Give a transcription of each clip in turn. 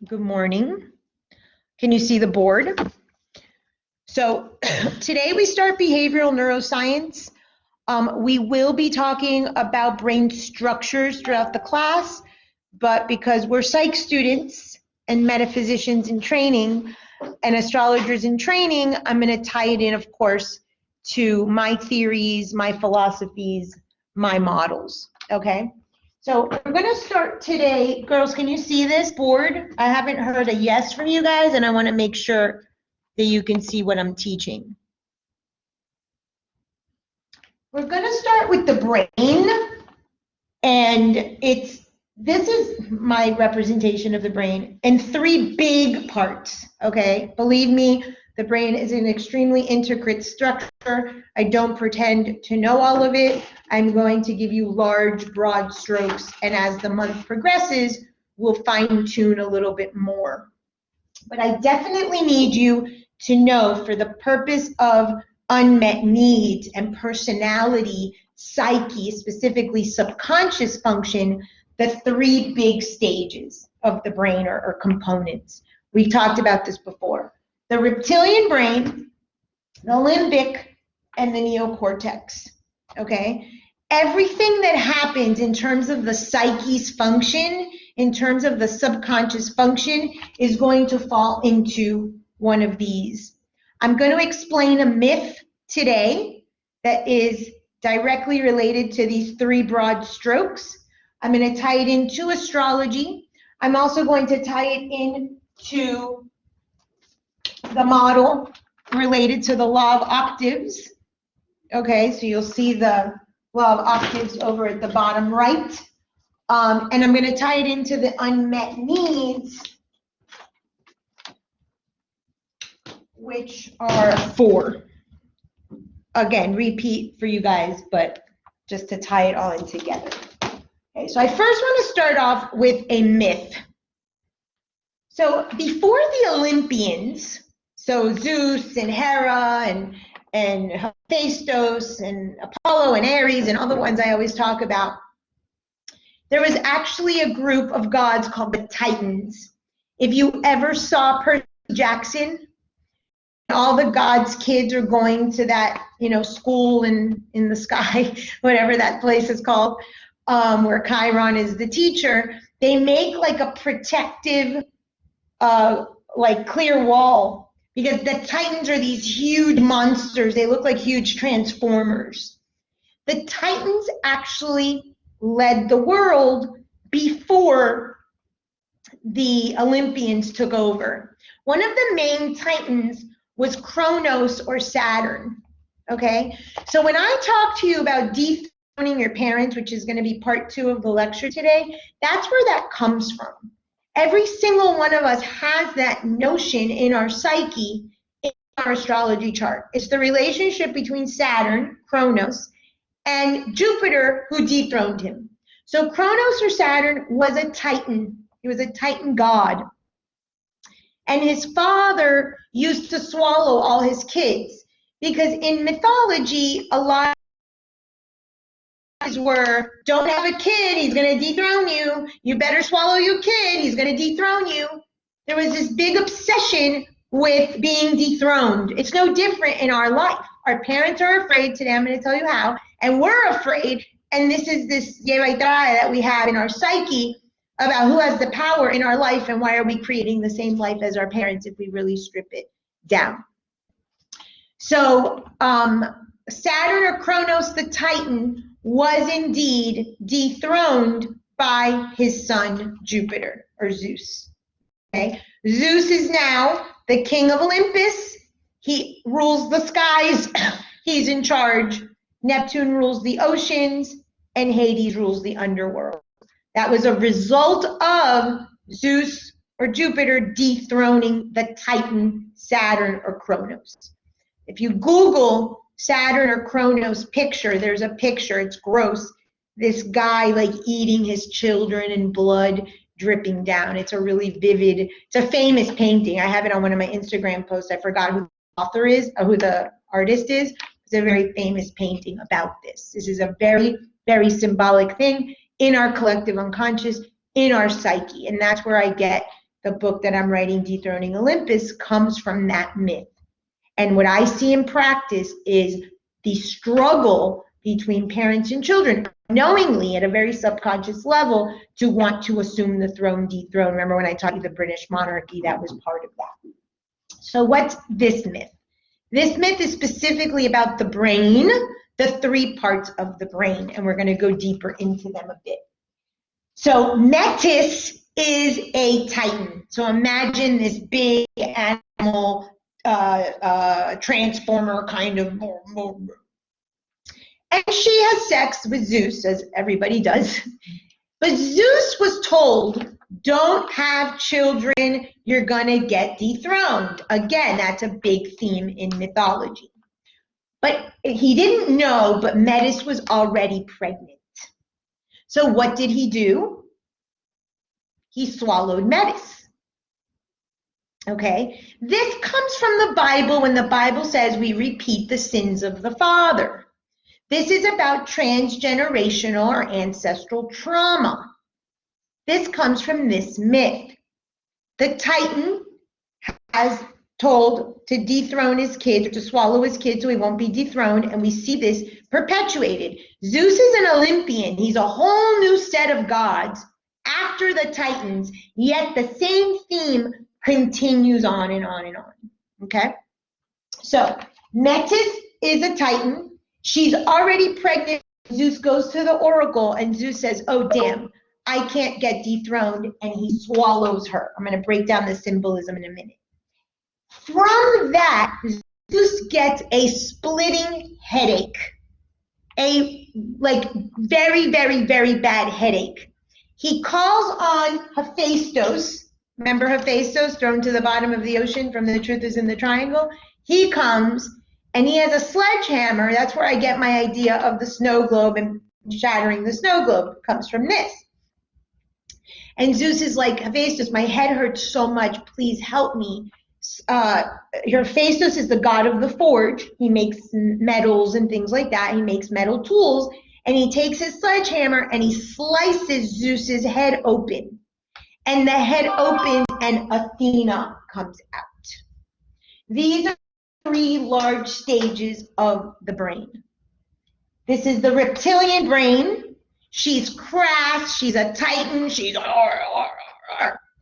Good morning. Can you see the board? So today we start behavioral neuroscience. We will be talking about brain structures throughout the class, but because we're psych students and metaphysicians in training and astrologers in training, I'm going to tie it in, of course, to my theories, my philosophies, my models, okay? So we're going to start today. Girls, can you see this board? I haven't heard a yes from you guys, and I want to make sure that you can see what I'm teaching. We're going to start with the brain, and this is my representation of the brain in three big parts, okay? Believe me, the brain is an extremely intricate structure. I don't pretend to know all of it. I'm going to give you large, broad strokes, and as the month progresses, we'll fine-tune a little bit more. But I definitely need you to know, for the purpose of unmet needs and personality, psyche, specifically subconscious function, the three big stages of the brain or components. We've talked about this before. The reptilian brain, the limbic, and the neocortex, okay? Everything that happens in terms of the psyche's function, in terms of the subconscious function, is going to fall into one of these. I'm going to explain a myth today that is directly related to these three broad strokes. I'm going to tie it into astrology. I'm also going to tie it into the model related to the Law of Octaves. Okay, so you'll see the Law of Octaves over at the bottom right. And I'm going to tie it into the unmet needs, which are 4. Again, repeat for you guys, but just to tie it all in together. Okay, so I first want to start off with a myth. So before the Olympians, so Zeus and Hera and Hephaestus and Apollo and Ares and all the ones I always talk about, there was actually a group of gods called the Titans. If you ever saw Percy Jackson, all the gods' kids are going to that, school in the sky, whatever that place is called, where Chiron is the teacher, they make like a protective, clear wall, because the Titans are these huge monsters. They look like huge transformers. The Titans actually led the world before the Olympians took over. One of the main Titans was Kronos or Saturn, okay? So when I talk to you about dethroning your parents, which is going to be part 2 of the lecture today, that's where that comes from. Every single one of us has that notion in our psyche, in our astrology chart. It's the relationship between Saturn, Kronos, and Jupiter, who dethroned him. So Kronos or Saturn was a Titan. He was a Titan god. And his father used to swallow all his kids, because in mythology, a lot were, don't have a kid, he's going to dethrone you. You better swallow your kid, he's going to dethrone you. There was this big obsession with being dethroned. It's no different in our life. Our parents are afraid. Today I'm going to tell you how. And we're afraid. And this is this yevaitaya that we have in our psyche about who has the power in our life and why are we creating the same life as our parents if we really strip it down. So Saturn or Kronos the Titan was indeed dethroned by his son Jupiter or Zeus. Okay? Zeus is now the king of Olympus. He rules the skies. He's in charge. Neptune rules the oceans, and Hades rules the underworld. That was a result of Zeus or Jupiter dethroning the Titan Saturn or Kronos. If you Google Saturn or Kronos picture, there's a picture, it's gross, this guy like eating his children and blood dripping down. It's a really vivid, it's a famous painting. I have it on one of my Instagram posts. I forgot who the author is, or who the artist is. It's a very famous painting about this. This is a very, very symbolic thing in our collective unconscious, in our psyche, and that's where I get the book that I'm writing, Dethroning Olympus, comes from that myth. And what I see in practice is the struggle between parents and children, knowingly at a very subconscious level, to want to assume the throne, dethrone. Remember when I taught you the British monarchy, that was part of that. So what's this myth? This myth is specifically about the brain, the 3 parts of the brain, and we're going to go deeper into them a bit. So Metis is a Titan. So imagine this big animal, transformer kind of. And she has sex with Zeus, as everybody does. But Zeus was told, don't have children, you're gonna get dethroned. Again, that's a big theme in mythology. But he didn't know, but Metis was already pregnant. So what did he do? He swallowed Metis. Okay, this comes from the Bible when the Bible says we repeat the sins of the father. This is about transgenerational or ancestral trauma. This comes from this myth. The Titan has told to dethrone his kid, or to swallow his kid so he won't be dethroned, and we see this perpetuated. Zeus is an Olympian. He's a whole new set of gods after the Titans, yet the same theme continues on and on and on, okay? So Metis is a Titan. She's already pregnant. Zeus goes to the oracle, and Zeus says, oh, damn, I can't get dethroned, and he swallows her. I'm going to break down the symbolism in a minute. From that, Zeus gets a splitting headache, a very, very, very bad headache. He calls on Hephaestus. Remember Hephaestus, thrown to the bottom of the ocean from The Truth is in the Triangle? He comes, and he has a sledgehammer. That's where I get my idea of the snow globe and shattering the snow globe. It comes from this. And Zeus is like, Hephaestus, my head hurts so much. Please help me. Hephaestus is the god of the forge. He makes metals and things like that. He makes metal tools. And he takes his sledgehammer and he slices Zeus's head open. And the head opens and Athena comes out. These are 3 large stages of the brain. This is the reptilian brain. She's crass, she's a Titan, she's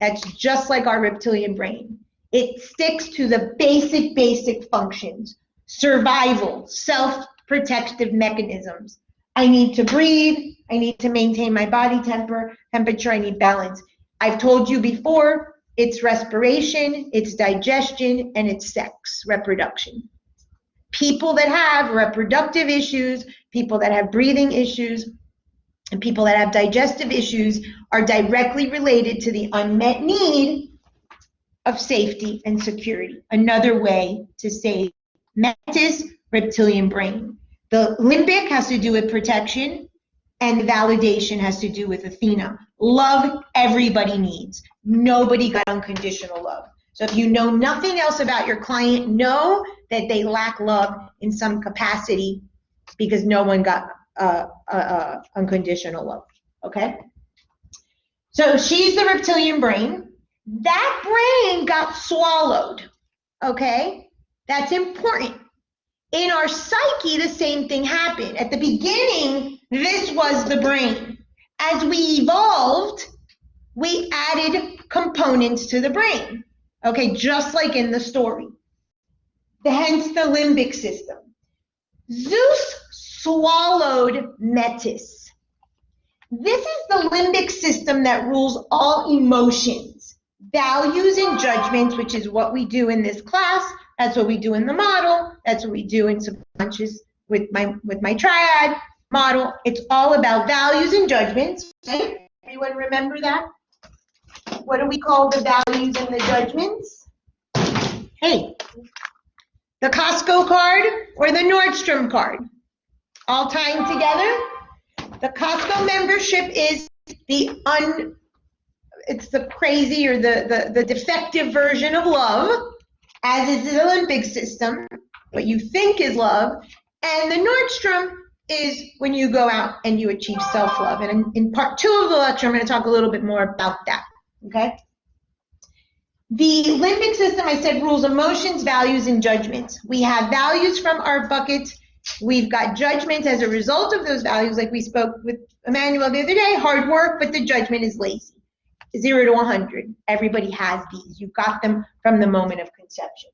that's just like our reptilian brain. It sticks to the basic functions. Survival, self-protective mechanisms. I need to breathe, I need to maintain my body temperature, I need balance. I've told you before, it's respiration, it's digestion, and it's sex, reproduction. People that have reproductive issues, people that have breathing issues, and people that have digestive issues are directly related to the unmet need of safety and security. Another way to say Metis, reptilian brain. The limbic has to do with protection, and validation has to do with Athena. Love everybody needs. Nobody got unconditional love. So if you know nothing else about your client, know that they lack love in some capacity because no one got unconditional love, okay? So she's the reptilian brain. That brain got swallowed, okay? That's important. In our psyche, the same thing happened. At the beginning, this was the brain. As we evolved, we added components to the brain, okay, just like in the story. Hence the limbic system. Zeus swallowed Metis. This is the limbic system that rules all emotions, values, and judgments, which is what we do in this class. That's what we do in the model. That's what we do in subconscious with my triad model. It's all about values and judgments. Right? Everyone remember that? What do we call the values and the judgments? Hey, the Costco card or the Nordstrom card? All tying together. The Costco membership is it's the crazy or the defective version of love, as is the limbic system, what you think is love, and the Nordstrom is when you go out and you achieve self-love. And in part 2 of the lecture, I'm going to talk a little bit more about that, okay? The limbic system, I said, rules emotions, values, and judgments. We have values from our buckets. We've got judgments as a result of those values, like we spoke with Emmanuel the other day, hard work, but the judgment is lazy. 0 to 100. Everybody has these. You got them from the moment of conception.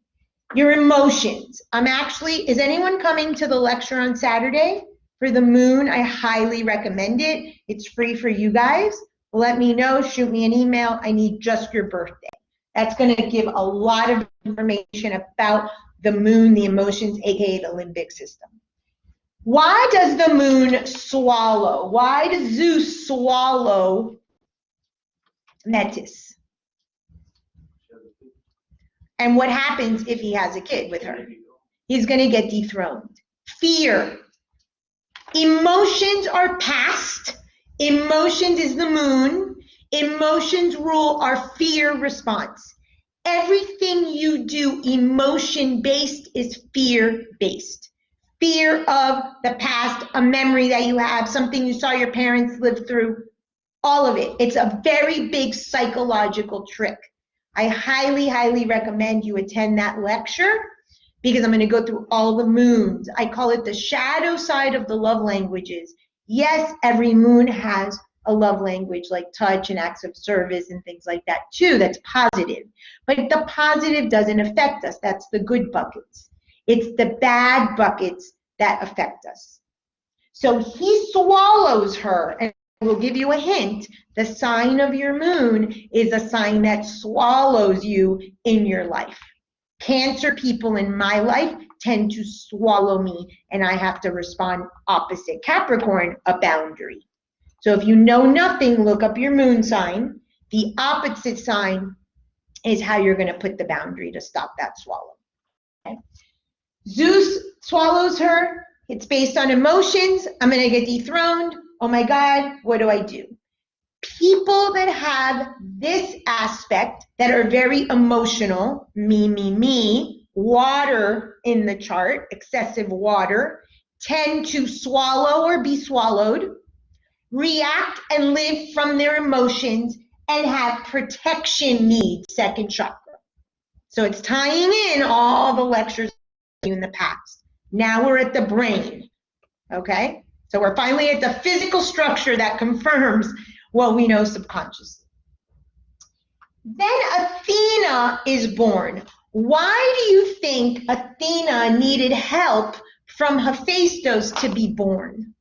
Your emotions. Is anyone coming to the lecture on Saturday for the moon? I highly recommend it. It's free for you guys. Let me know, shoot me an email. I need just your birthday. That's going to give a lot of information about the moon, the emotions, aka the limbic system. Why does the moon swallow? Why does Zeus swallow Metis? And what happens if he has a kid with her? He's going to get dethroned. Fear. Emotions are past. Emotions is the moon. Emotions rule our fear response. Everything you do emotion-based is fear-based. Fear of the past, a memory that you have, something you saw your parents live through, all of it. It's a very big psychological trick. I highly, highly recommend you attend that lecture because I'm going to go through all the moons. I call it the shadow side of the love languages. Yes, every moon has a love language like touch and acts of service and things like that too. That's positive. But the positive doesn't affect us. That's the good buckets. It's the bad buckets that affect us. So he swallows her, and we'll give you a hint. The sign of your moon is a sign that swallows you in your life. Cancer people in my life tend to swallow me, and I have to respond opposite. Capricorn, a boundary. So if you know nothing, look up your moon sign. The opposite sign is how you're going to put the boundary to stop that swallow. Okay? Zeus swallows her. It's based on emotions. I'm going to get dethroned. Oh my God, what do I do? People that have this aspect that are very emotional, me, water in the chart, excessive water, tend to swallow or be swallowed, react and live from their emotions, and have protection needs, second chakra. So it's tying in all the lectures in the past. Now we're at the brain, okay? So we're finally at the physical structure that confirms what we know subconsciously. Then Athena is born. Why do you think Athena needed help from Hephaestus to be born?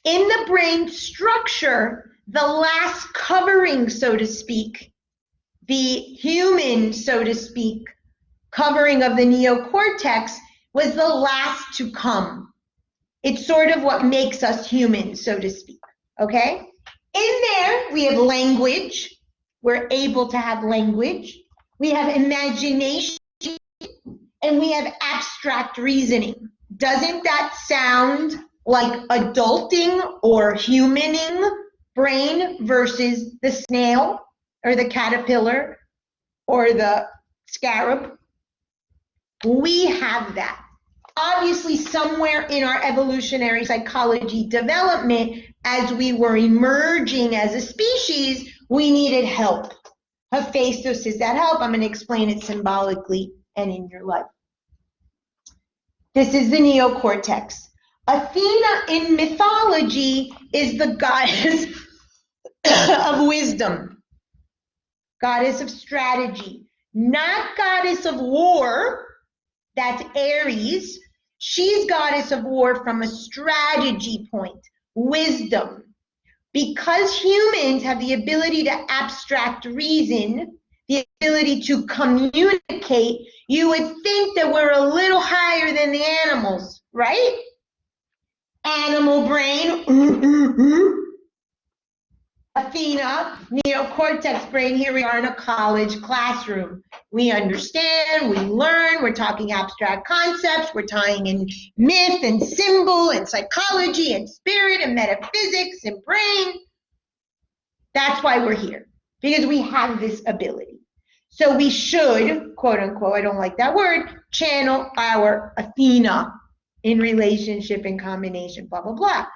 In the brain structure, the last covering, so to speak, the human, so to speak, covering of the neocortex was the last to come. It's sort of what makes us human, so to speak, okay? In there, we have language. We're able to have language. We have imagination, and we have abstract reasoning. Doesn't that sound like adulting or humaning brain versus the snail or the caterpillar or the scarab? We have that. Obviously, somewhere in our evolutionary psychology development, as we were emerging as a species, we needed help. Hephaestus is that help. I'm going to explain it symbolically and in your life. This is the neocortex. Athena in mythology is the goddess of wisdom, goddess of strategy, not goddess of war. That's Aries. She's goddess of war from a strategy point, wisdom. Because humans have the ability to abstract reason, the ability to communicate, you would think that we're a little higher than the animals, right? Animal brain, Athena, neocortex brain, here we are in a college classroom. We understand, we learn, we're talking abstract concepts, we're tying in myth and symbol and psychology and spirit and metaphysics and brain. That's why we're here, because we have this ability. So we should, quote unquote, I don't like that word, channel our Athena in relationship and combination, blah, blah, blah.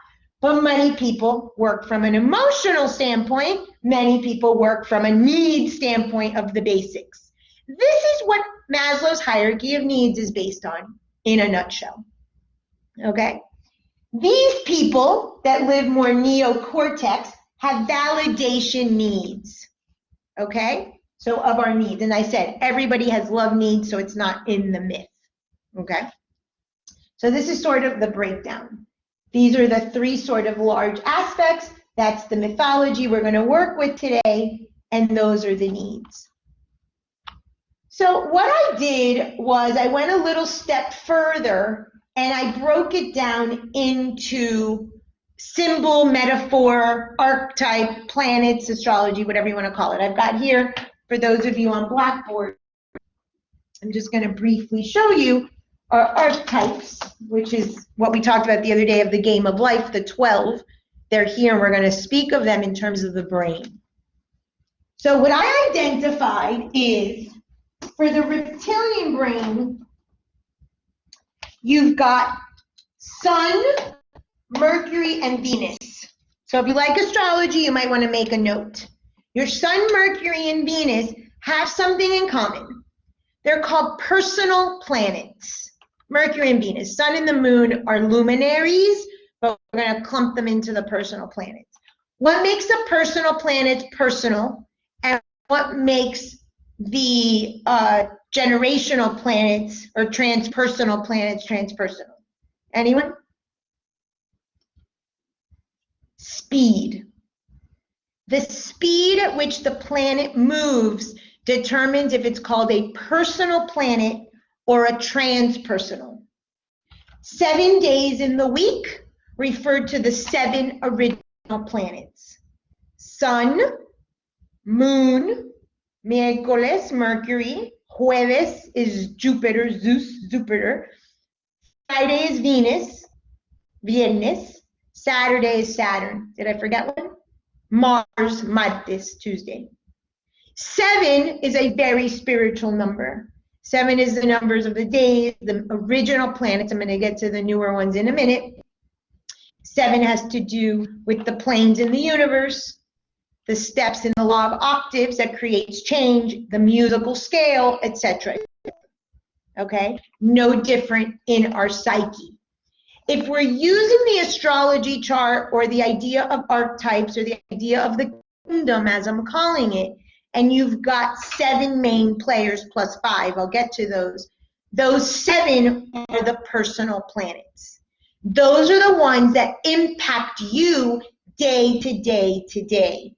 But many people work from an emotional standpoint. Many people work from a need standpoint of the basics. This is what Maslow's hierarchy of needs is based on in a nutshell. Okay? These people that live more neocortex have validation needs. Okay? So of our needs. And I said everybody has love needs, so it's not in the myth. Okay? So this is sort of the breakdown. These are the three sort of large aspects. That's the mythology we're going to work with today, and those are the needs. So what I did was I went a little step further, and I broke it down into symbol, metaphor, archetype, planets, astrology, whatever you want to call it. I've got here, for those of you on Blackboard, I'm just going to briefly show you our archetypes, which is what we talked about the other day of the game of life, the 12. They're here, and we're going to speak of them in terms of the brain. So what I identified is, for the reptilian brain, you've got Sun, Mercury, and Venus. So if you like astrology, you might want to make a note. Your Sun, Mercury, and Venus have something in common. They're called personal planets. Mercury and Venus. Sun and the moon are luminaries, but we're going to clump them into the personal planets. What makes the personal planets personal, and what makes the generational planets or transpersonal planets transpersonal? Anyone? Speed. The speed at which the planet moves determines if it's called a personal planet or a transpersonal. 7 days in the week referred to the 7 original planets. Sun, Moon, Miércoles, Mercury, Jueves is Jupiter, Zeus, Jupiter. Friday is Venus, Viernes. Saturday is Saturn. Did I forget one? Mars, Martes, Tuesday. 7 is a very spiritual number. 7 is the numbers of the days, the original planets. I'm going to get to the newer ones in a minute. 7 has to do with the planes in the universe, the steps in the Law of Octaves that creates change, the musical scale, etc. Okay? No different in our psyche. If we're using the astrology chart or the idea of archetypes or the idea of the kingdom, as I'm calling it, and you've got 7 main players plus 5, I'll get to those. Those 7 are the personal planets. Those are the ones that impact you day to day to day.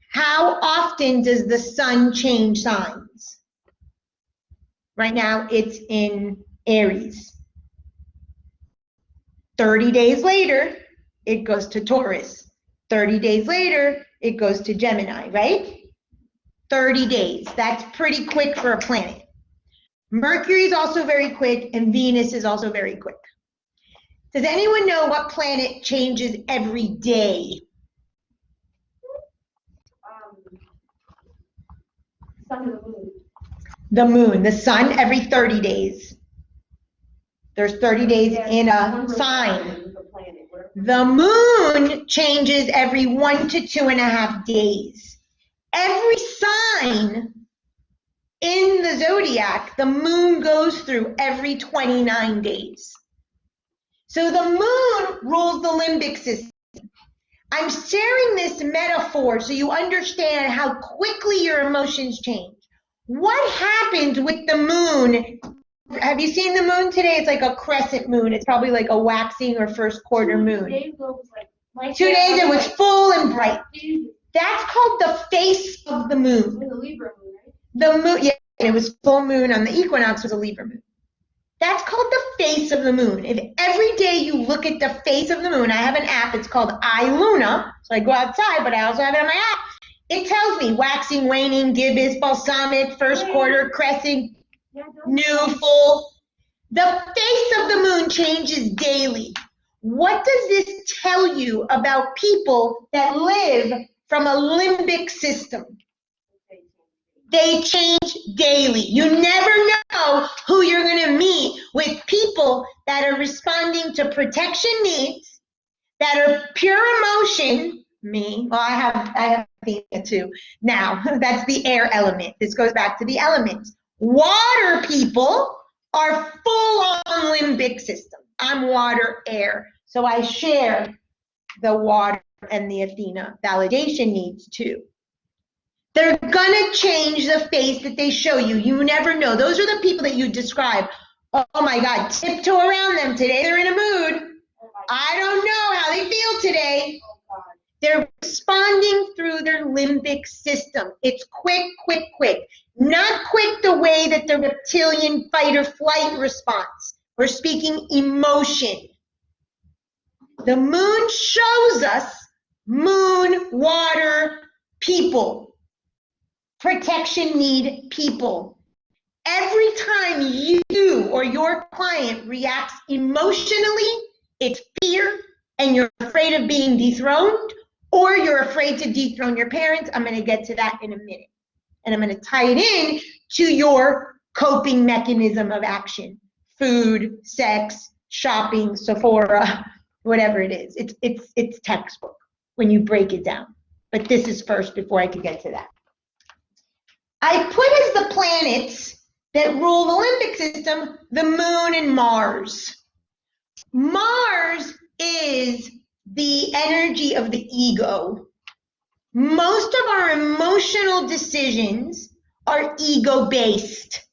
How often does the sun change signs? Right now it's in Aries. 30 days later, it goes to Taurus. 30 days later, it goes to Gemini, right? 30 days. That's pretty quick for a planet. Mercury is also very quick, and Venus is also very quick. Does anyone know what planet changes every day? Sun and the moon. The moon. The sun every 30 days. There's 30 days in a sign. The moon changes every 1 to 2.5 days. Every sign in the zodiac, the moon goes through every 29 days. So the moon rules the limbic system. I'm sharing this metaphor so you understand how quickly your emotions change. What happens with the moon? Have you seen the moon today? It's like a crescent moon. It's probably like a waxing or first quarter moon. 2 days ago was like 2 days it was full and bright. Jesus. That's called the face of the moon. It was a Libra moon, right? The moon, yeah, it was full moon on the equinox was a Libra moon. That's called the face of the moon. If every day you look at the face of the moon, I have an app, it's called iLuna, so I go outside, but I also have it on my app. It tells me waxing, waning, gibbous, balsamic, first quarter, crescent, new, full. The face of the moon changes daily. What does this tell you about people that live from a limbic system? They change daily. You never know who you're going to meet with people that are responding to protection needs, that are pure emotion, me, well, I have Athena too. Now, that's the air element. This goes back to the elements. Water people are full on limbic system. I'm water, air. So I share the water and the Athena validation needs too. They're gonna change the face that they show you. You never know. Those are the people that you describe. Oh my God, tiptoe around them today. They're in a mood. I don't know how they feel today. They're responding through their limbic system. It's quick, quick, quick. Not quick the way that the reptilian fight or flight response. We're speaking emotion. The moon shows us moon, water, people. Protection need people. Every time you or your client reacts emotionally, it's fear and you're afraid of being dethroned, or you're afraid to dethrone your parents. I'm going to get to that in a minute. And I'm going to tie it in to your coping mechanism of action. Food, sex, shopping, Sephora, whatever it is. It's textbook when you break it down. But this is first before I can get to that. I put as the planets that rule the limbic system, the moon and Mars. Mars is the energy of the ego. Most of our emotional decisions are ego-based.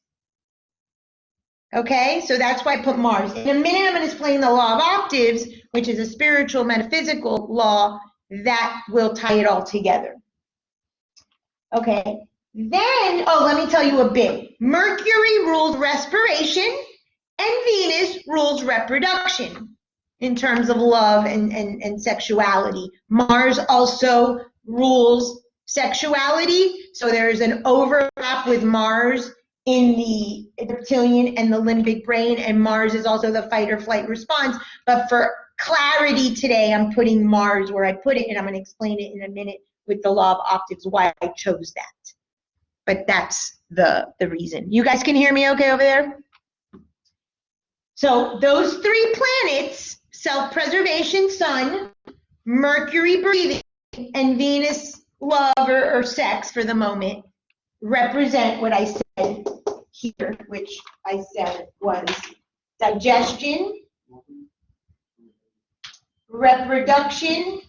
Okay, so that's why I put Mars. In a minute, I'm going to explain the Law of Octaves, which is a spiritual, metaphysical law that will tie it all together. Okay, then, let me tell you a bit. Mercury rules respiration, and Venus rules reproduction in terms of love and sexuality. Mars also rules sexuality, so there's an overlap with Mars in the reptilian and the limbic brain, and Mars is also the fight or flight response. But for clarity today, I'm putting Mars where I put it, and I'm going to explain it in a minute with the Law of Octaves, why I chose that. But that's the reason. You guys can hear me okay over there? So those three planets, self-preservation, sun, Mercury, breathing, and Venus, love or sex for the moment, represent what I said here, which I said was digestion, reproduction,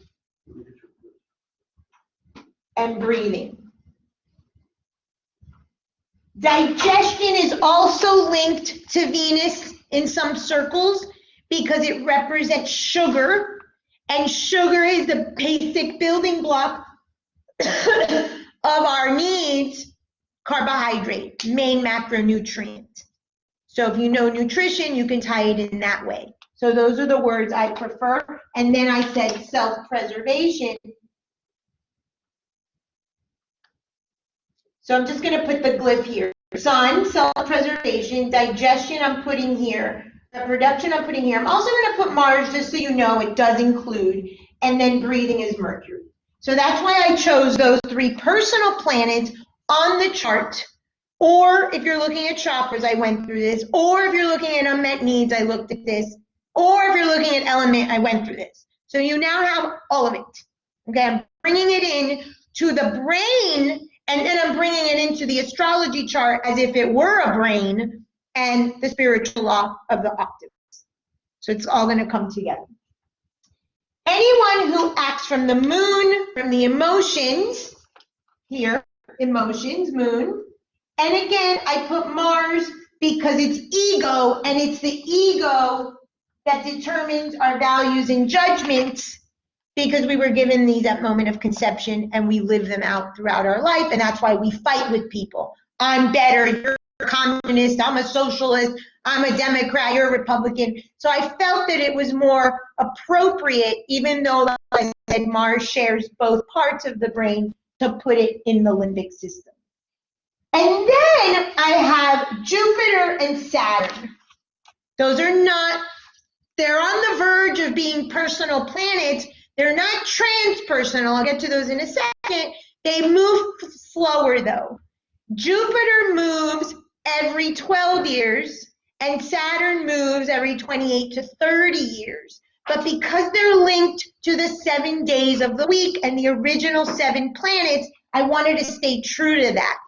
and breathing. Digestion is also linked to Venus in some circles because it represents sugar, and sugar is the basic building block of our needs. Carbohydrate, main macronutrient. So if you know nutrition, you can tie it in that way. So those are the words I prefer. And then I said self-preservation. So I'm just going to put the glyph here. Sun, self-preservation, digestion I'm putting here, reproduction I'm putting here. I'm also going to put Mars just so you know it does include, and then breathing is Mercury. So that's why I chose those three personal planets on the chart. Or if you're looking at chakras, I went through this. Or if you're looking at unmet needs, I looked at this. Or if you're looking at element, I went through this. So you now have all of it. Okay, I'm bringing it in to the brain, and then I'm bringing it into the astrology chart as if it were a brain and the spiritual law of the octaves. So it's all going to come together. Anyone who acts from the moon, from the emotions, here, emotions, moon, and again, I put Mars because it's ego, and it's the ego that determines our values and judgments, because we were given these at moment of conception and we live them out throughout our life, and that's why we fight with people. I'm better, you're a communist, I'm a socialist, I'm a Democrat, you're a Republican. So I felt that it was more appropriate, even though, like I said, Mars shares both parts of the brain, to put it in the limbic system. And then I have Jupiter and Saturn. Those are not, they're on the verge of being personal planets. They're not transpersonal. I'll get to those in a second. They move slower though. Jupiter moves every 12 years and Saturn moves every 28 to 30 years. but because they're linked to the 7 days of the week and the original 7 planets, I wanted to stay true to that.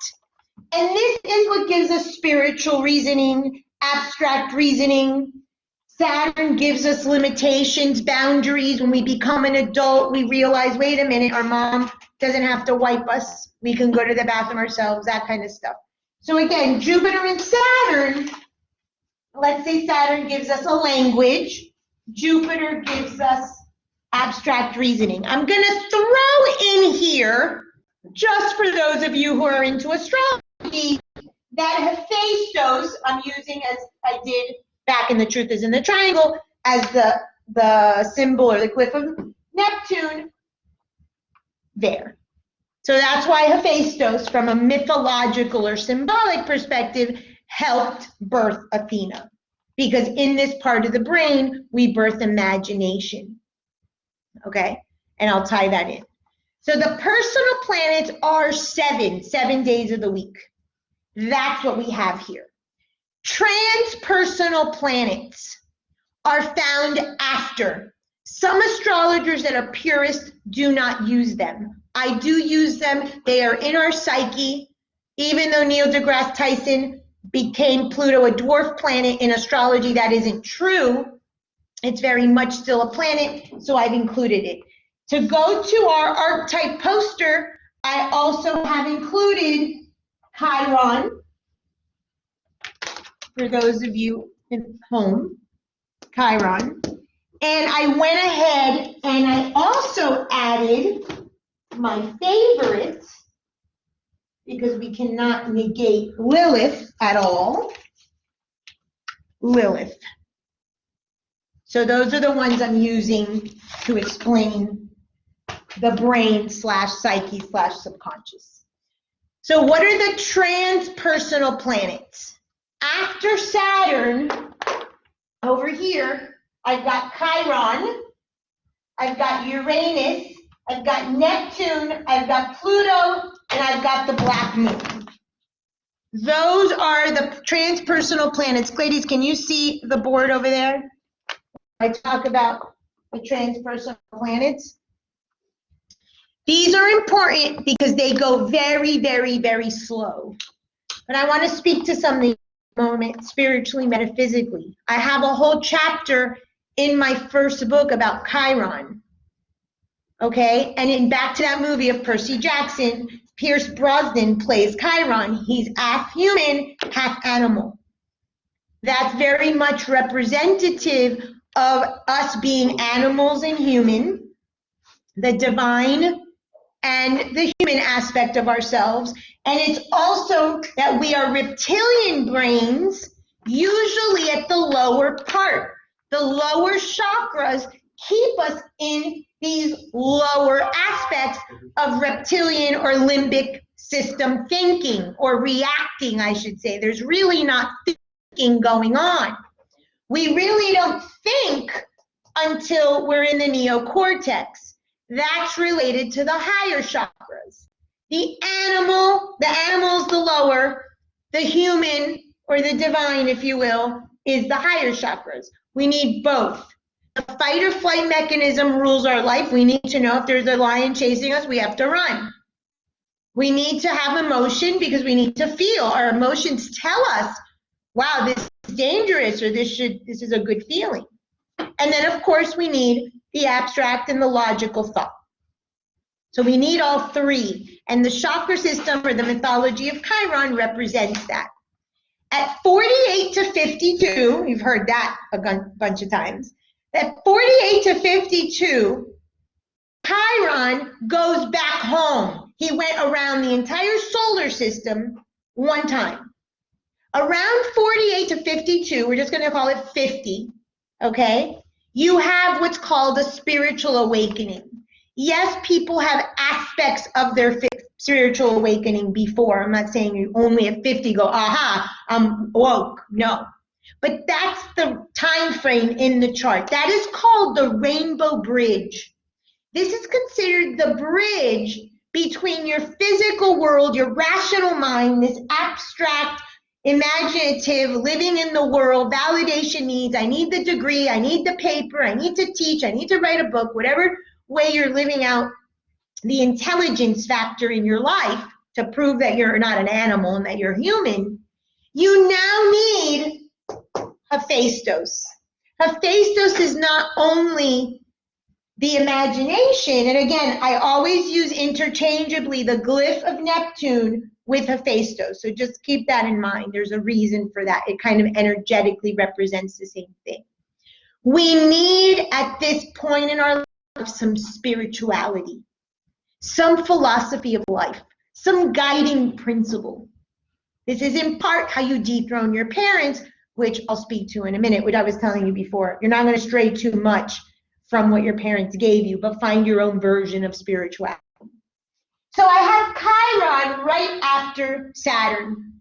And this is what gives us spiritual reasoning, abstract reasoning. Saturn gives us limitations, boundaries. When we become an adult, we realize, wait a minute, our mom doesn't have to wipe us. We can go to the bathroom ourselves, that kind of stuff. So again, Jupiter and Saturn, let's say Saturn gives us a language. Jupiter gives us abstract reasoning. I'm going to throw in here, just for those of you who are into astrology, that Hephaestus, I'm using as I did back in The Truth is in the Triangle, as the symbol or the glyph of Neptune, there. So that's why Hephaestus, from a mythological or symbolic perspective, helped birth Athena. Because in this part of the brain, we birth imagination. Okay? And I'll tie that in. So the personal planets are 7 days of the week. That's what we have here. Transpersonal planets are found after. Some astrologers that are purists do not use them. I do use them. They are in our psyche. Even though Neil deGrasse Tyson became Pluto a dwarf planet in astrology, that isn't true. It's very much still a planet, so I've included it. To go to our archetype poster, I also have included Chiron, for those of you at home, Chiron. And I went ahead and I also added my favorite, because we cannot negate Lilith at all, Lilith. So those are the ones I'm using to explain the brain / psyche / subconscious. So what are the transpersonal planets? After Saturn, over here, I've got Chiron, I've got Uranus, I've got Neptune, I've got Pluto, and I've got the black moon. Those are the transpersonal planets. Ladies, can you see the board over there? I talk about the transpersonal planets. These are important because they go very, very, very slow. But I want to speak to something moment spiritually, metaphysically. I have a whole chapter in my first book about Chiron. Okay, and in back to that movie of Percy Jackson, Pierce Brosnan plays Chiron. He's half human, half animal. That's very much representative of us being animals and human, the divine and the human aspect of ourselves. And it's also that we are reptilian brains, usually at the lower part. The lower chakras keep us in these lower aspects of reptilian or limbic system thinking, or reacting, I should say. There's really not thinking going on. We really don't think until we're in the neocortex. That's related to the higher chakras. The animal's the lower, the human, or the divine, if you will, is the higher chakras. We need both. The fight or flight mechanism rules our life. We need to know if there's a lion chasing us, we have to run. We need to have emotion because we need to feel. Our emotions tell us, wow, this is dangerous, or this is a good feeling. And then, of course, we need the abstract and the logical thought. So we need all three. And the chakra system, or the mythology of Chiron, represents that. At 48 to 52, you've heard that a bunch of times, at 48 to 52, Chiron goes back home. He went around the entire solar system one time. Around 48 to 52, we're just going to call it 50, okay? You have what's called a spiritual awakening. Yes, people have aspects of their spiritual awakening before. I'm not saying you only at 50 go, aha, I'm woke. No. But that's the time frame in the chart. That is called the rainbow bridge. This is considered the bridge between your physical world, your rational mind, this abstract imaginative, living in the world, validation needs, I need the degree, I need the paper, I need to teach, I need to write a book, whatever way you're living out the intelligence factor in your life to prove that you're not an animal and that you're human, you now need Hephaestus. Hephaestus is not only the imagination, and again, I always use interchangeably the glyph of Neptune with Hephaestus, so just keep that in mind. There's a reason for that. It kind of energetically represents the same thing. We need, at this point in our life, some spirituality, some philosophy of life, some guiding principle. This is in part how you dethrone your parents, which I'll speak to in a minute, which I was telling you before. You're not going to stray too much from what your parents gave you, but find your own version of spirituality. So I have Chiron right after Saturn.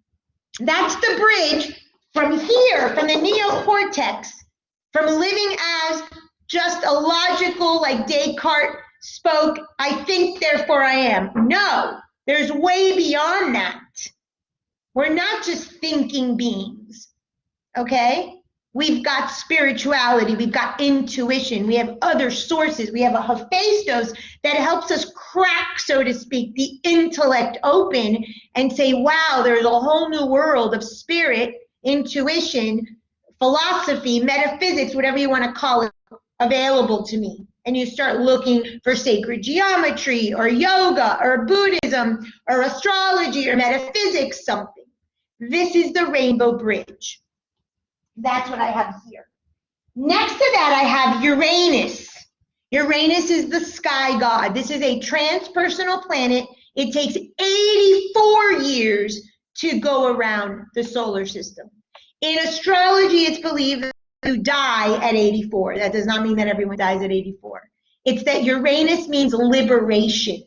That's the bridge from here, from the neocortex, from living as just a logical, like Descartes spoke, I think, therefore I am. No, there's way beyond that. We're not just thinking beings, okay? We've got spirituality, we've got intuition, we have other sources, we have a Hephaestus that helps us crack, so to speak, the intellect open and say, wow, there's a whole new world of spirit, intuition, philosophy, metaphysics, whatever you want to call it, available to me. And you start looking for sacred geometry or yoga or Buddhism or astrology or metaphysics, something. This is the rainbow bridge. That's what I have here. Next to that, I have Uranus. Uranus is the sky god. This is a transpersonal planet. It takes 84 years to go around the solar system. In astrology, it's believed that you die at 84. That does not mean that everyone dies at 84. It's that Uranus means liberation.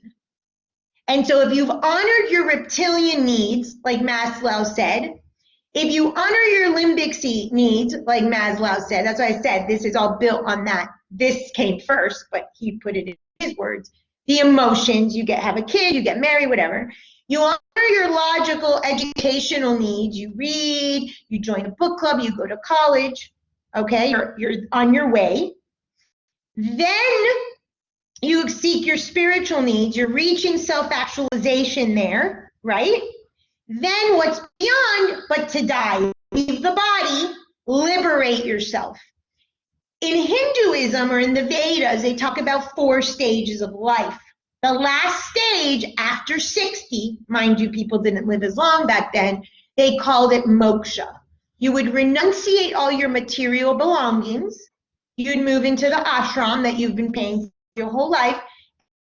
And so if you've honored your reptilian needs, like Maslow said, if you honor your limbic needs, like Maslow said, that's why I said this is all built on that. This came first, but he put it in his words. The emotions, you have a kid, you get married, whatever. You honor your logical educational needs. You read, you join a book club, you go to college, okay? You're on your way. Then you seek your spiritual needs. You're reaching self-actualization there, right? Then what's beyond but to die? Leave the body, liberate yourself. In Hinduism or in the Vedas, they talk about 4 stages of life. The last stage after 60, mind you, people didn't live as long back then, they called it moksha. You would renunciate all your material belongings. You'd move into the ashram that you've been paying your whole life.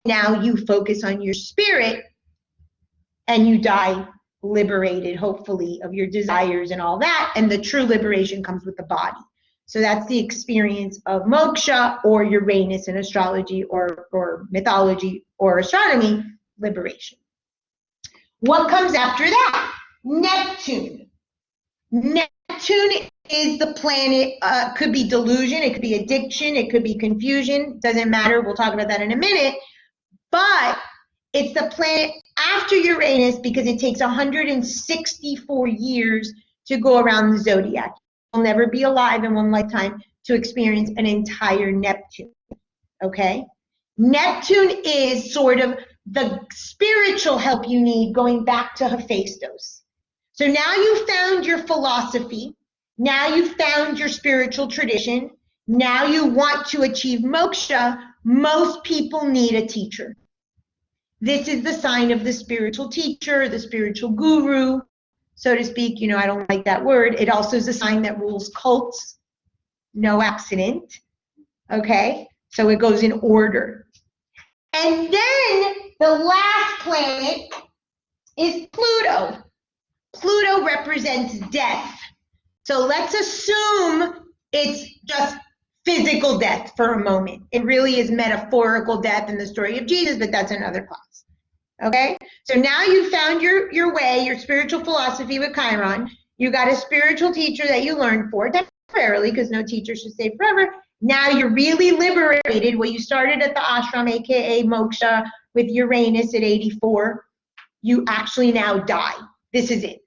Now you focus on your spirit and you die liberated, hopefully, of your desires and all that. And the true liberation comes with the body. So that's the experience of moksha or Uranus in astrology or mythology or astronomy, liberation. What comes after that? Neptune. Neptune is the planet, could be delusion, it could be addiction, it could be confusion, doesn't matter, we'll talk about that in a minute, but it's the planet after Uranus because it takes 164 years to go around the zodiac. You'll never be alive in one lifetime to experience an entire Neptune, okay? Neptune is sort of the spiritual help you need going back to Hephaestus. So now you've found your philosophy, now you've found your spiritual tradition, now you want to achieve moksha. Most people need a teacher. This is the sign of the spiritual teacher, the spiritual guru, so to speak. You know, I don't like that word. It also is a sign that rules cults. No accident. Okay? So it goes in order. And then the last planet is Pluto. Pluto represents death. So let's assume it's just physical death for a moment. It really is metaphorical death in the story of Jesus, but that's another class. Okay? So now you've found your way, your spiritual philosophy with Chiron. You got a spiritual teacher that you learned for, temporarily, because no teacher should stay forever. Now you're really liberated. Well, you started at the ashram, aka moksha, with Uranus at 84. You actually now die. This is it.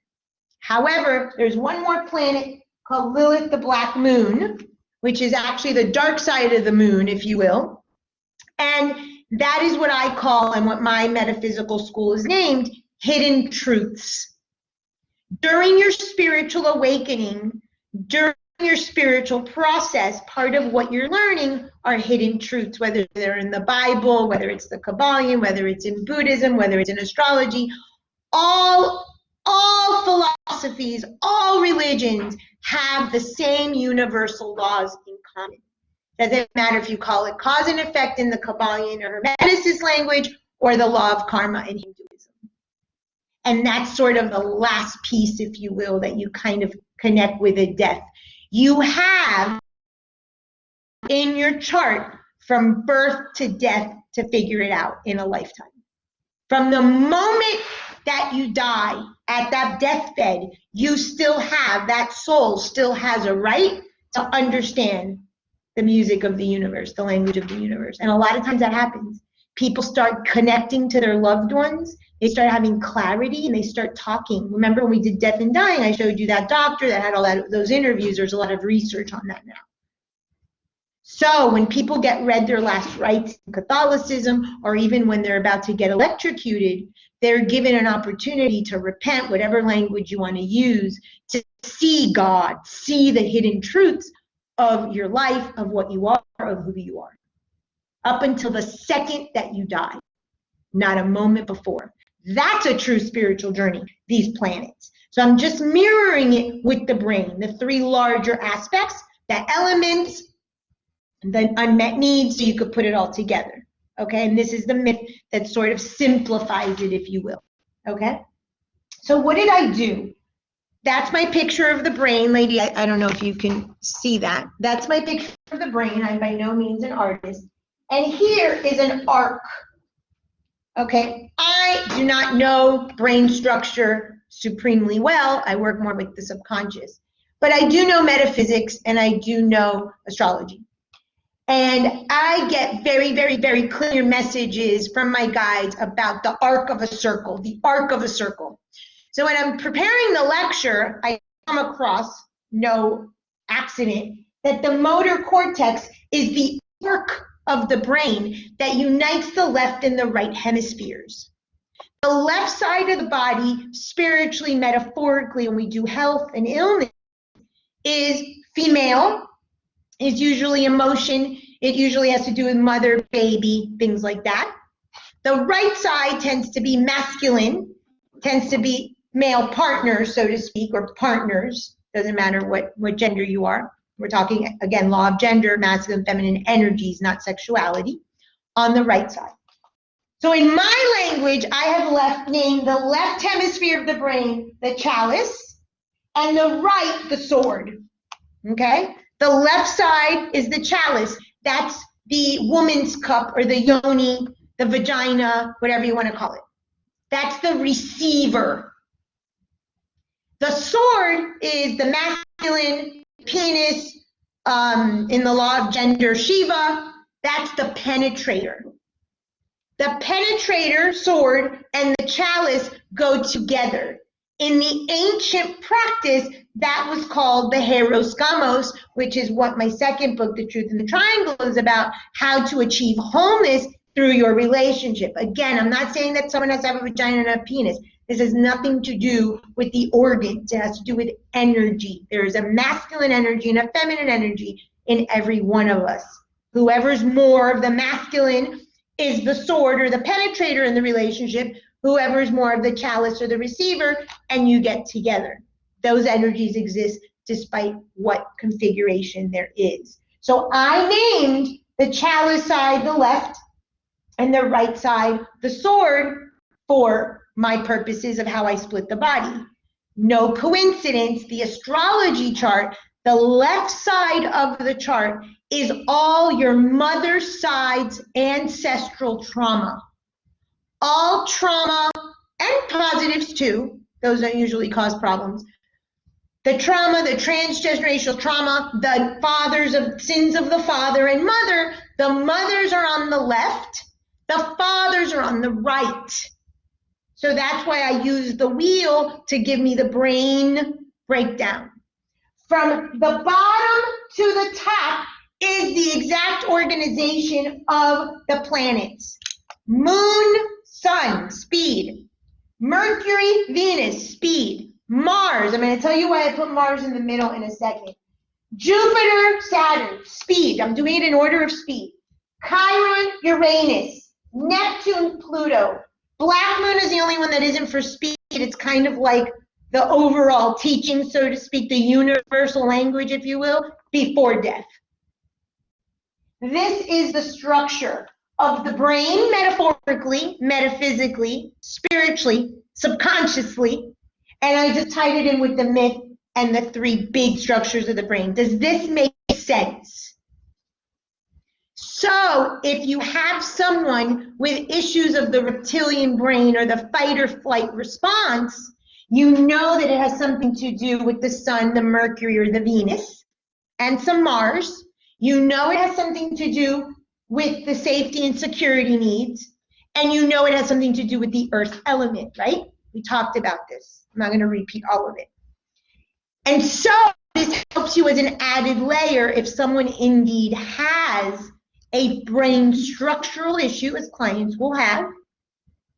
However, there's one more planet called Lilith, the Black Moon, which is actually the dark side of the moon, if you will. And that is what I call, and what my metaphysical school is named, hidden truths. During your spiritual awakening, during your spiritual process, part of what you're learning are hidden truths, whether they're in the Bible, whether it's the Kabbalion, whether it's in Buddhism, whether it's in astrology. All philosophies, all religions have the same universal laws in common. Doesn't matter if you call it cause and effect in the Kabbalion or Hermeticist language, or the law of karma in Hinduism. And that's sort of the last piece, if you will, that you kind of connect with at death. You have in your chart from birth to death to figure it out in a lifetime. From the moment that you die at that deathbed, you still have, that soul still has a right to understand the music of the universe, the language of the universe. And a lot of times that happens. People start connecting to their loved ones. They start having clarity and they start talking. Remember when we did Death and Dying, I showed you that doctor that had all that, those interviews. There's a lot of research on that now. So when people get read their last rites in Catholicism, or even when they're about to get electrocuted, they're given an opportunity to repent, whatever language you want to use, to see God, see the hidden truths of your life, of what you are, of who you are, up until the second that you die, not a moment before. That's a true spiritual journey, these planets. So I'm just mirroring it with the brain, the three larger aspects, the elements, the unmet needs, so you could put it all together, okay? And this is the myth that sort of simplifies it, if you will, okay? So what did I do? That's my picture of the brain, lady. I don't know if you can see that. That's my picture of the brain. I'm by no means an artist. And here is an arc, okay? I do not know brain structure supremely well. I work more with the subconscious. But I do know metaphysics, and I do know astrology. And I get very, very, very clear messages from my guides about the arc of a circle, the arc of a circle. So when I'm preparing the lecture, I come across, no accident, that the motor cortex is the arc of the brain that unites the left and the right hemispheres. The left side of the body, spiritually, metaphorically, when we do health and illness, is female. It's usually emotion. It usually has to do with mother, baby, things like that. The right side tends to be masculine, tends to be male partners, so to speak, or partners. Doesn't matter what gender you are. We're talking, again, law of gender, masculine, feminine energies, not sexuality, on the right side. So in my language, I have named the left hemisphere of the brain the chalice, and the right the sword, okay? The left side is the chalice. That's the woman's cup, or the yoni, the vagina, whatever you want to call it. That's the receiver. The sword is the masculine penis, in the law of gender, Shiva. That's the penetrator. The penetrator, sword, and the chalice go together. In the ancient practice, that was called the Heros Gamos, which is what my second book, The Truth in the Triangle, is about, how to achieve wholeness through your relationship. Again, I'm not saying that someone has to have a vagina and a penis. This has nothing to do with the organs. It has to do with energy. There is a masculine energy and a feminine energy in every one of us. Whoever's more of the masculine is the sword or the penetrator in the relationship. Whoever's more of the chalice or the receiver, and you get together. Those energies exist despite what configuration there is. So I named the chalice side the left and the right side the sword for my purposes of how I split the body. No coincidence, the astrology chart, the left side of the chart is all your mother's side's ancestral trauma. All trauma, and positives too, those don't usually cause problems. The trauma, the transgenerational trauma, the fathers of sins of the father and mother, the mothers are on the left, the fathers are on the right. So that's why I use the wheel to give me the brain breakdown. From the bottom to the top is the exact organization of the planets. Moon, Sun, speed. Mercury, Venus, speed. Mars, I'm going to tell you why I put Mars in the middle in a second. Jupiter, Saturn, speed. I'm doing it in order of speed. Chiron, Uranus. Neptune, Pluto. Black Moon is the only one that isn't for speed. It's kind of like the overall teaching, so to speak, the universal language, if you will, before death. This is the structure of the brain, metaphorically, metaphysically, spiritually, subconsciously, and I just tied it in with the myth and the three big structures of the brain. Does this make sense? So if you have someone with issues of the reptilian brain or the fight or flight response, you know that it has something to do with the Sun, the Mercury, or the Venus, and some Mars. You know it has something to do with the safety and security needs, and you know it has something to do with the earth element, right? We talked about this. I'm not going to repeat all of it. And so this helps you as an added layer if someone indeed has a brain structural issue, as clients will have,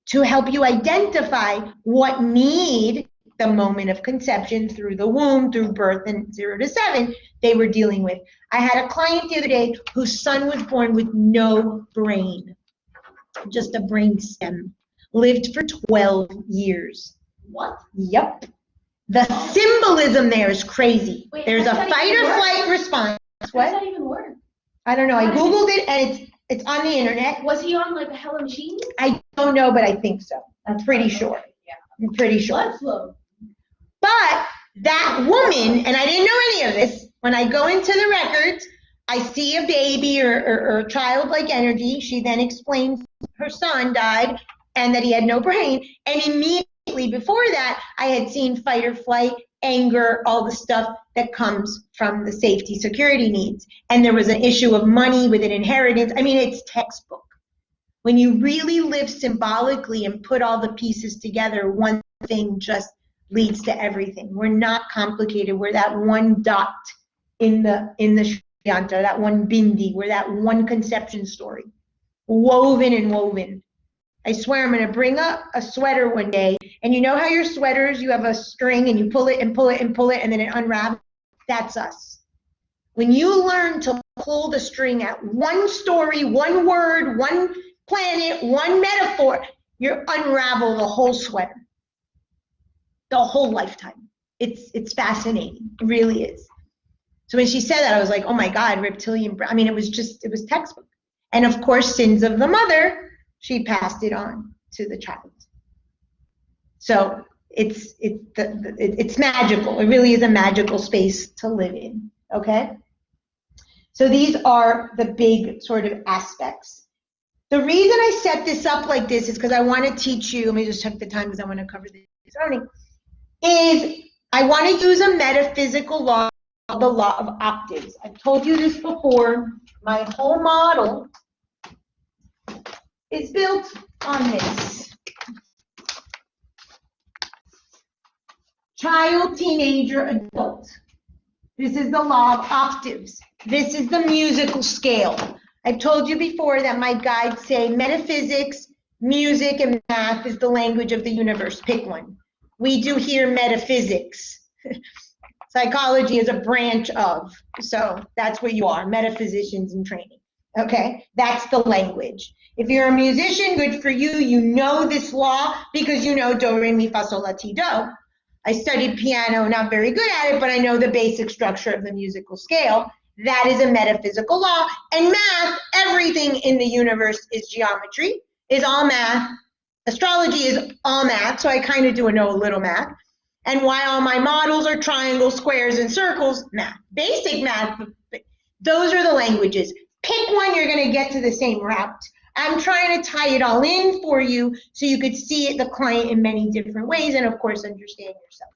to help you identify what need the moment of conception through the womb, through birth, and 0 to 7 they were dealing with. I had a client the other day whose son was born with no brain, just a brain stem, lived for 12 years. What? Yep. The symbolism there is crazy. Wait, there's a how does that fight even or work? flight response. How does What? that even work? I don't know. I Googled it and it's on the internet. Was he on like a hella machine? I don't know, but I think so. I'm pretty sure. Yeah. I'm pretty sure. Blood flow. But that woman, and I didn't know any of this, when I go into the records, I see a baby or childlike energy. She then explains her son died and that he had no brain. And immediately before that, I had seen fight or flight, anger, all the stuff that comes from the safety security needs. And there was an issue of money with an inheritance. I mean, it's textbook. When you really live symbolically and put all the pieces together, one thing just leads to everything. We're not complicated. We're that one dot in the Shriyanta, that one bindi. We're that one conception story, woven and woven. I swear I'm going to bring up a sweater one day, and you know how your sweaters, you have a string and you pull it and pull it and pull it and then it unravels? That's us. When you learn to pull the string at one story, one word, one planet, one metaphor, you unravel the whole sweater, the whole lifetime. It's fascinating. It really is. So when she said that, I was like, oh my God, reptilian brain. I mean, it was textbook. And of course, sins of the mother, she passed it on to the child. So it's magical. It really is a magical space to live in, okay? So these are the big sort of aspects. The reason I set this up like this is because I want to teach you, let me just check the time because I want to cover this earning, is I want to use a metaphysical law, the Law of Octaves. I've told you this before. My whole model is built on this. Child, teenager, adult. This is the Law of Octaves. This is the musical scale. I've told you before that my guides say metaphysics, music, and math is the language of the universe. Pick one. We do here metaphysics. Psychology is a branch of, so that's what you are, metaphysicians in training. Okay, that's the language. If you're a musician, good for you. You know this law because you know do, re, mi, fa, sol, la, ti, do. I studied piano, not very good at it, but I know the basic structure of the musical scale. That is a metaphysical law. And math, everything in the universe is geometry, is all math. Astrology is all math, so I kind of do know a little math. And why all my models are triangles, squares, and circles, math. Basic math, those are the languages. Pick one, you're going to get to the same route. I'm trying to tie it all in for you so you could see the client in many different ways and, of course, understand yourself.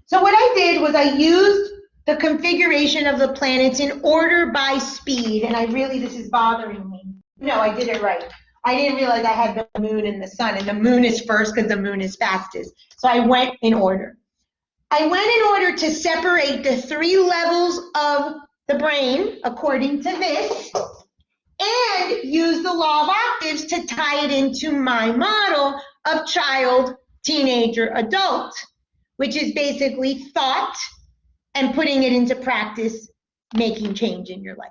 So what I did was I used the configuration of the planets in order by speed, and this is bothering me. No, I did it right. I didn't realize I had the moon and the sun, and the moon is first because the moon is fastest. So I went in order. I went in order to separate the 3 levels of the brain according to this, and use the law of octaves to tie it into my model of child, teenager, adult, which is basically thought and putting it into practice, making change in your life.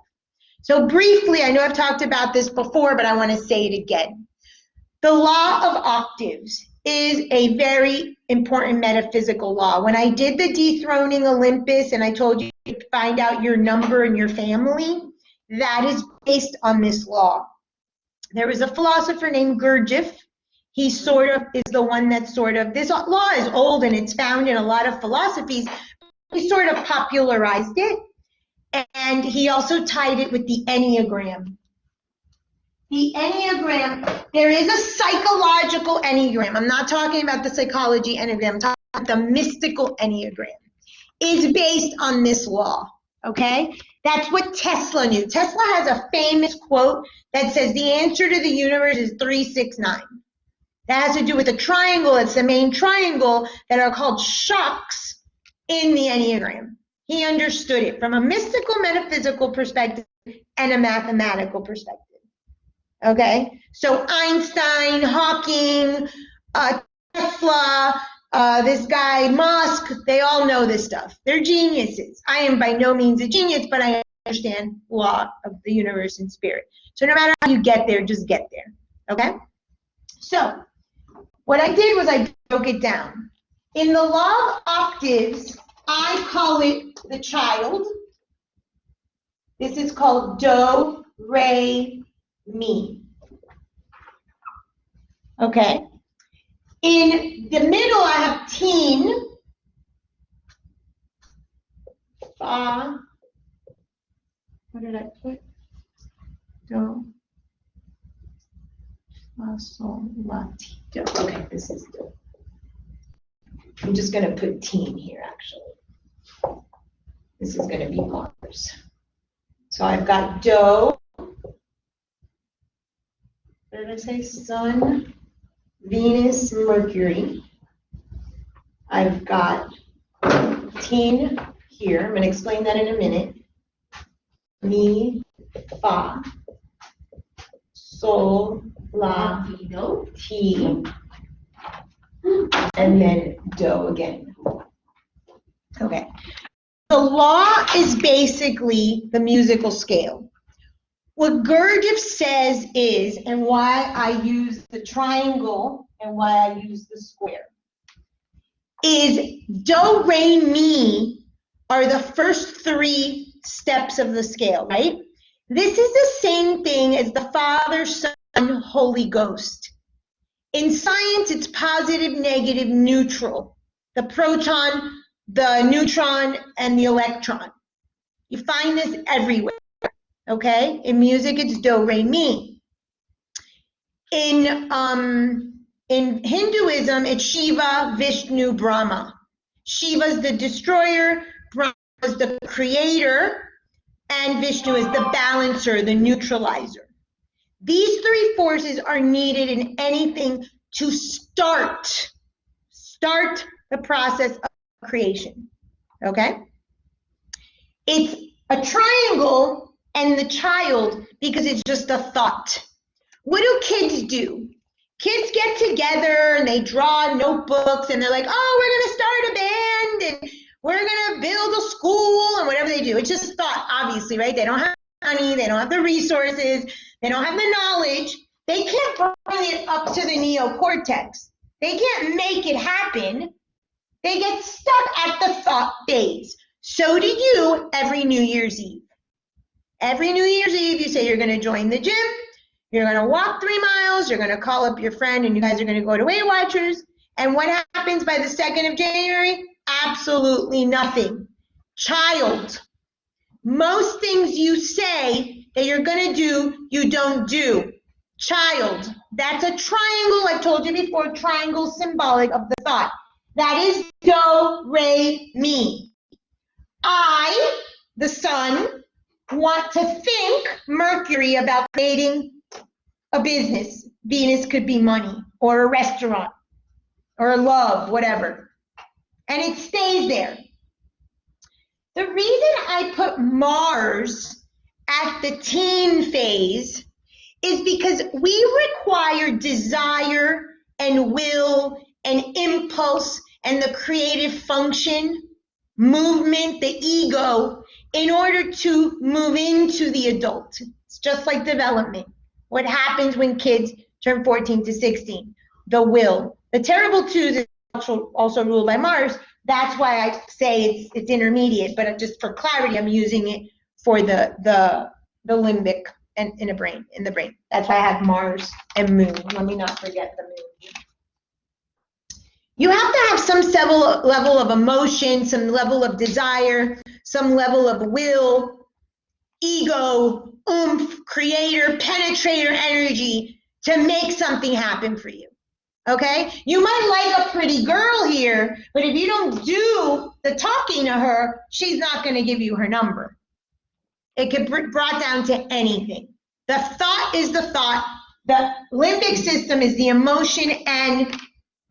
So briefly, I know I've talked about this before, but I want to say it again. The law of octaves is a very important metaphysical law. When I did the dethroning Olympus and I told you to find out your number and your family, that is based on this law. There was a philosopher named Gurdjieff. He sort of is the one that this law is old and it's found in a lot of philosophies. He sort of popularized it, and he also tied it with the Enneagram. The Enneagram, there is a psychological Enneagram. I'm not talking about the psychology Enneagram, I'm talking about the mystical Enneagram. Is based on this law, okay? That's what Tesla knew. Tesla has a famous quote that says the answer to the universe is 369. That has to do with a triangle. It's the main triangle that are called shocks in the Enneagram. He understood it from a mystical, metaphysical perspective and a mathematical perspective. Okay? So Einstein, Hawking, Tesla, this guy, Musk, they all know this stuff. They're geniuses. I am by no means a genius, but I understand law of the universe and spirit. So no matter how you get there, just get there. Okay? So what I did was I broke it down. In the law of octaves, I call it the child. This is called do, re, mi. Okay? In the middle, I have teen, fa, what did I put? Do, fa, sol, la, ti, do. Okay, this is do. I'm just going to put teen here, actually. This is going to be Mars. So I've got do, what did I say? Sun, Venus, Mercury. I've got teen here. I'm going to explain that in a minute. Mi, fa, sol, la, ti, and then do again. Okay. The law is basically the musical scale. What Gurdjieff says is, and why I use the triangle and why I use the square, is do, re, mi are the first 3 steps of the scale, right? This is the same thing as the Father, Son, Holy Ghost. In science, it's positive, negative, neutral. The proton, the neutron, and the electron. You find this everywhere. Okay, in music it's do, re, mi. In Hinduism it's Shiva, Vishnu, Brahma. Shiva's the destroyer, Brahma is the creator, and Vishnu is the balancer, the neutralizer. These 3 forces are needed in anything to start the process of creation. Okay? It's a triangle and the child because it's just a thought. What do kids do? Kids get together and they draw notebooks and they're like, oh, we're going to start a band and we're going to build a school and whatever they do. It's just thought, obviously, right? They don't have money, they don't have the resources, they don't have the knowledge. They can't bring it up to the neocortex. They can't make it happen. They get stuck at the thought phase. So do you every New Year's Eve. Every New Year's Eve, you say you're going to join the gym, you're going to walk 3 miles, you're going to call up your friend, and you guys are going to go to Weight Watchers. And what happens by the 2nd of January? Absolutely nothing. Child. Most things you say that you're going to do, you don't do. Child. That's a triangle. I've told you before, triangle symbolic of the thought. That is do, re, mi. I, the sun, want to think, Mercury, about creating a business. Venus could be money or a restaurant or love, whatever. And it stays there. The reason I put Mars at the teen phase is because we require desire and will and impulse and the creative function, movement, the ego, in order to move into the adult. It's just like development. What happens when kids turn 14 to 16? The will. The terrible twos is also ruled by Mars. That's why I say it's intermediate, but just for clarity, I'm using it for the limbic and in the brain. That's why I have Mars and Moon. Let me not forget the Moon. You have to have some level of emotion, some level of desire, some level of will, ego, oomph, creator, penetrator energy to make something happen for you. Okay? You might like a pretty girl here, but if you don't do the talking to her, she's not going to give you her number. It could be brought down to anything. The thought is the thought. The limbic system is the emotion and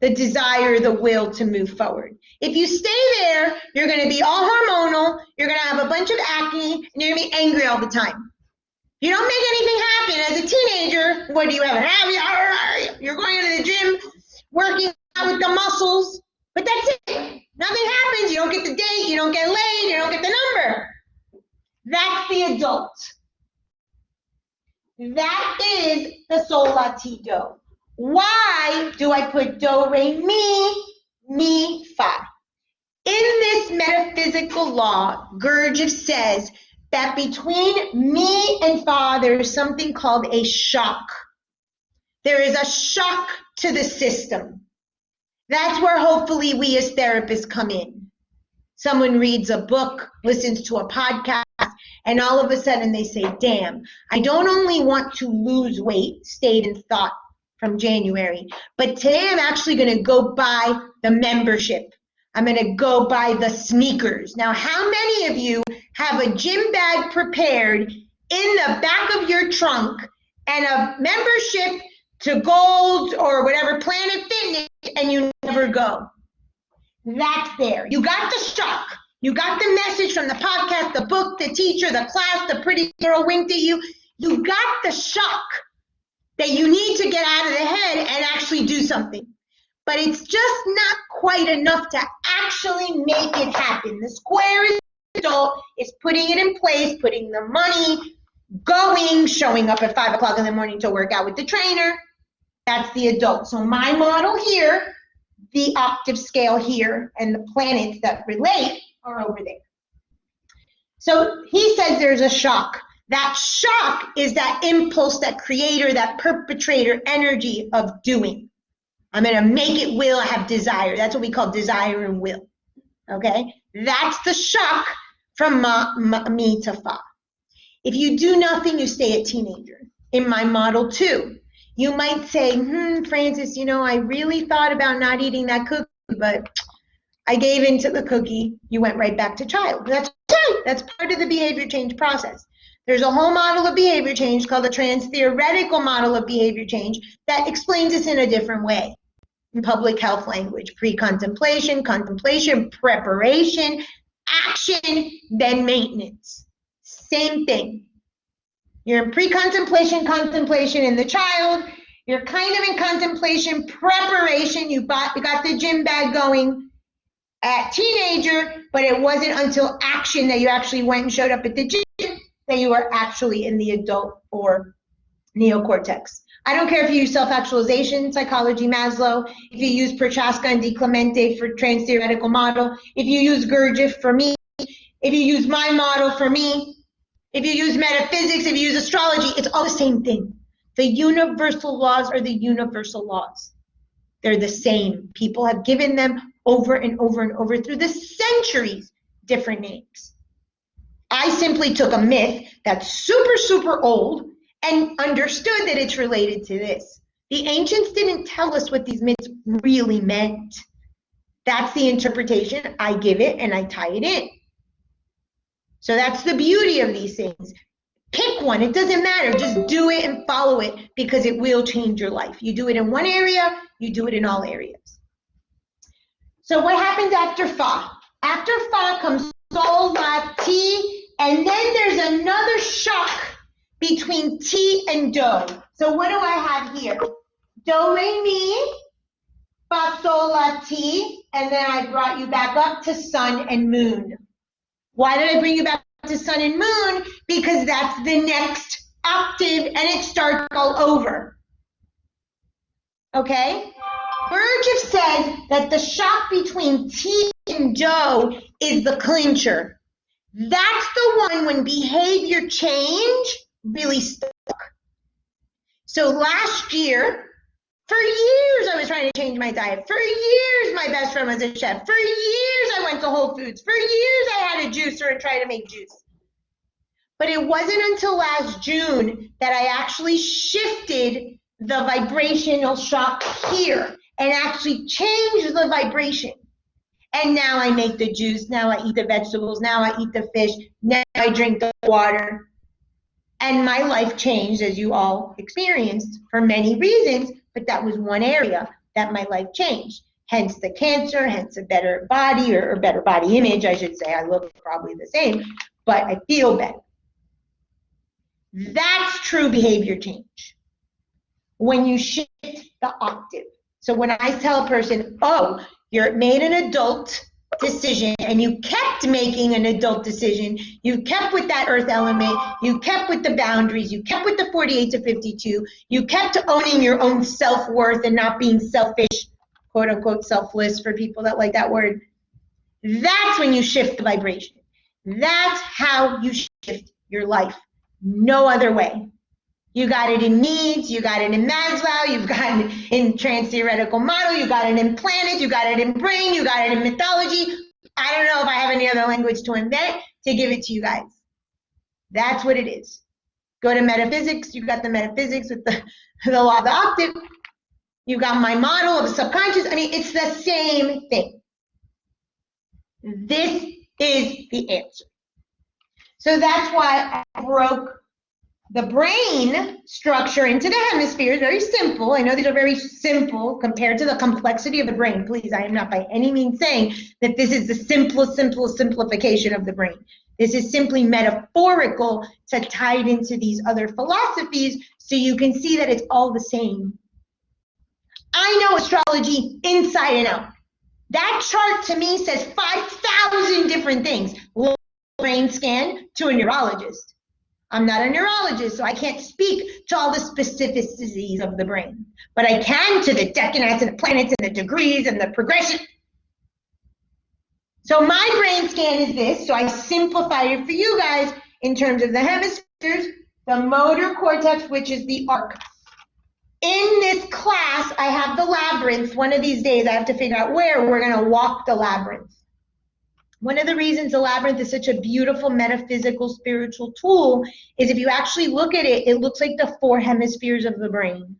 the desire, the will to move forward. If you stay there, you're going to be all hormonal, you're going to have a bunch of acne, and you're going to be angry all the time. If you don't make anything happen as a teenager, what do you have? You're going to the gym, working out with the muscles, but that's it. Nothing happens. You don't get the date, you don't get laid, you don't get the number. That's the adult. That is the sol la ti do. Why do I put do, re, mi, fa? In this metaphysical law, Gurdjieff says that between mi and fa, there is something called a shock. There is a shock to the system. That's where hopefully we as therapists come in. Someone reads a book, listens to a podcast, and all of a sudden they say, damn, I don't only want to lose weight, stayed in thought from January, but today I'm actually going to go buy the membership. I'm going to go buy the sneakers. Now, how many of you have a gym bag prepared in the back of your trunk and a membership to Gold or whatever, Planet Fitness, and you never go? That's there. You got the shock. You got the message from the podcast, the book, the teacher, the class, the pretty girl winked at you. You got the shock that you need to get out of the head and actually do something. But it's just not quite enough to actually make it happen. The square is adult, is putting it in place, putting the money, going, showing up at 5 o'clock in the morning to work out with the trainer. That's the adult. So my model here, the octave scale here, and the planets that relate are over there. So he says there's a shock. That shock is that impulse, that creator, that perpetrator energy of doing. I'm going to make it will, I have desire. That's what we call desire and will. Okay? That's the shock from mi to fa. If you do nothing, you stay a teenager. In my model too. You might say, Francis, I really thought about not eating that cookie, but I gave in to the cookie. You went right back to child. That's right. That's part of the behavior change process. There's a whole model of behavior change called the Transtheoretical model of behavior change that explains this in a different way. In public health language, pre-contemplation, contemplation, preparation, action, then maintenance. Same thing. You're in pre-contemplation, contemplation in the child. You're kind of in contemplation, preparation. You got the gym bag going at teenager, but it wasn't until action that you actually went and showed up at the gym that you are actually in the adult or neocortex. I don't care if you use self-actualization, psychology, Maslow, if you use Prochaska and Di Clemente for Transtheoretical model, if you use Gurdjieff for me, if you use my model for me, if you use metaphysics, if you use astrology, it's all the same thing. The universal laws are the universal laws. They're the same. People have given them over and over and over through the centuries different names. I simply took a myth that's super, super old and understood that it's related to this. The ancients didn't tell us what these myths really meant. That's the interpretation. I give it and I tie it in. So that's the beauty of these things. Pick one. It doesn't matter. Just do it and follow it because it will change your life. You do it in one area, you do it in all areas. So what happens after Fa? After Fa comes Sol, La, Ti, and then there's another shock between Ti and Do. So what do I have here? Do, Re, Mi, Fa, Sol, La, Ti, and then I brought you back up to Sun and Moon. Why did I bring you back to Sun and Moon? Because that's the next octave and it starts all over. Okay? Gurdjieff says that the shock between Ti and Do is the clincher. That's the one when behavior change really stuck. So last year, for years I was trying to change my diet. For years my best friend was a chef. For years I went to Whole Foods. For years I had a juicer and tried to make juice. But it wasn't until last June that I actually shifted the vibrational shock here and actually changed the vibration. And now I make the juice, now I eat the vegetables, now I eat the fish, now I drink the water. And my life changed, as you all experienced, for many reasons, but that was one area that my life changed. Hence the cancer, hence a better body, or better body image, I should say. I look probably the same, but I feel better. That's true behavior change. When you shift the octave. So when I tell a person, oh, you're made an adult decision and you kept making an adult decision, you kept with that earth element, you kept with the boundaries, you kept with the 48 to 52, you kept owning your own self-worth and not being selfish, quote unquote selfless for people that like that word. That's when you shift the vibration. That's how you shift your life. No other way. You got it in needs, you got it in Maslow, you've got it in Transtheoretical model, you got it in planets, you got it in brain, you got it in mythology. I don't know if I have any other language to invent to give it to you guys. That's what it is. Go to metaphysics, you got the metaphysics with the law of the octave. You got my model of the subconscious. I mean, it's the same thing. This is the answer. So that's why I broke the brain structure into the hemispheres, very simple. I know these are very simple compared to the complexity of the brain. Please, I am not by any means saying that this is the simplest simplification of the brain. This is simply metaphorical to tie it into these other philosophies so you can see that it's all the same. I know astrology inside and out. That chart to me says 5,000 different things. Brain scan to a neurologist. I'm not a neurologist, so I can't speak to all the specificities of the brain. But I can to the decanads and the planets and the degrees and the progression. So my brain scan is this, so I simplified it for you guys in terms of the hemispheres, the motor cortex, which is the arc. In this class, I have the labyrinth. One of these days, I have to figure out where we're going to walk the labyrinth. One of the reasons the labyrinth is such a beautiful metaphysical spiritual tool is if you actually look at it, it looks like the 4 hemispheres of the brain.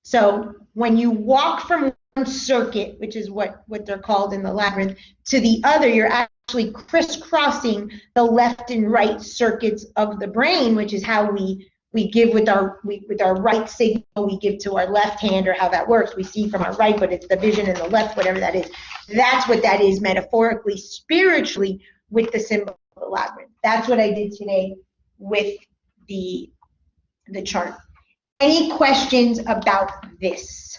So when you walk from one circuit, which is what they're called in the labyrinth, to the other, you're actually crisscrossing the left and right circuits of the brain, which is how we give with our right signal, we give to our left hand, or how that works. We see from our right, but it's the vision in the left, whatever that is. That's what that is metaphorically, spiritually, with the symbol of the labyrinth. That's what I did today with the chart. Any questions about this?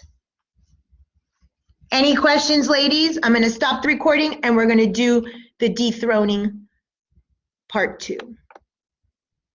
Any questions, ladies? I'm going to stop the recording and we're going to do the dethroning part 2.